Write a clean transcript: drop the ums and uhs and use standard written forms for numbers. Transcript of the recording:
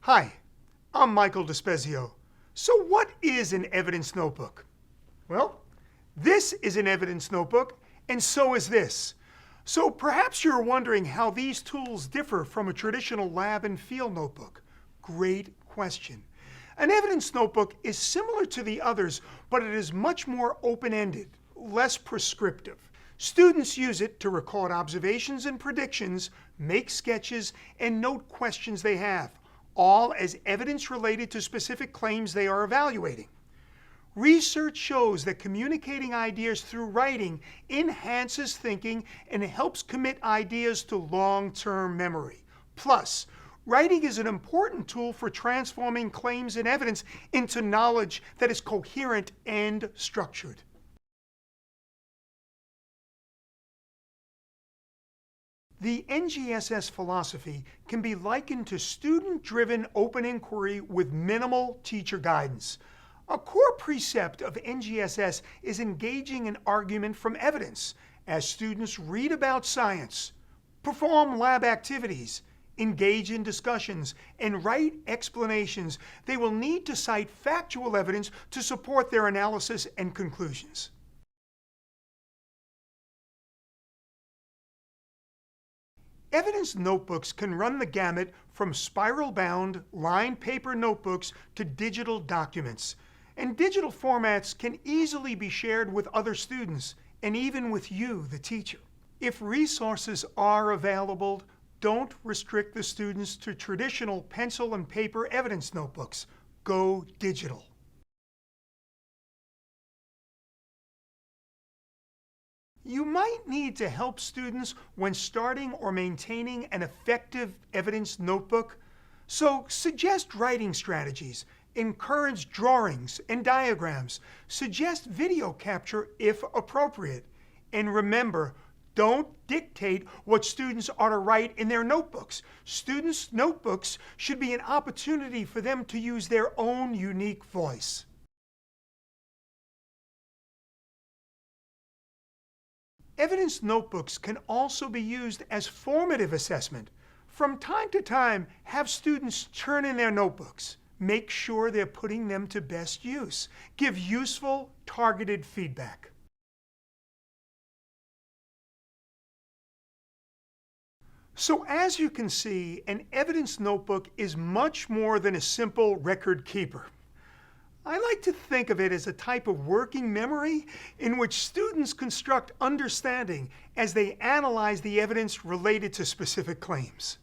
Hi, I'm Michael DiSpezio. So what is an evidence notebook? Well, this is an evidence notebook, and so is this. So perhaps you're wondering how these tools differ from a traditional lab and field notebook. Great question. An evidence notebook is similar to the others, but it is much more open-ended, less prescriptive. Students use it to record observations and predictions, make sketches, and note questions they have, all as evidence related to specific claims they are evaluating. Research shows that communicating ideas through writing enhances thinking and helps commit ideas to long-term memory. Plus, writing is an important tool for transforming claims and evidence into knowledge that is coherent and structured. The NGSS philosophy can be likened to student-driven open inquiry with minimal teacher guidance. A core precept of NGSS is engaging in argument from evidence as students read about science, perform lab activities, engage in discussions, and write explanations. They will need to cite factual evidence to support their analysis and conclusions. Evidence notebooks can run the gamut from spiral-bound, lined paper notebooks to digital documents. And digital formats can easily be shared with other students and even with you, the teacher. If resources are available, don't restrict the students to traditional pencil and paper evidence notebooks. Go digital. You might need to help students when starting or maintaining an effective evidence notebook, so suggest writing strategies, encourage drawings and diagrams, suggest video capture if appropriate, and remember, don't dictate what students ought to write in their notebooks. Students' notebooks should be an opportunity for them to use their own unique voice. Evidence notebooks can also be used as formative assessment. From time to time, have students turn in their notebooks. Make sure they're putting them to best use. Give useful, targeted feedback. So as you can see, an evidence notebook is much more than a simple record keeper. I like to think of it as a type of working memory in which students construct understanding as they analyze the evidence related to specific claims.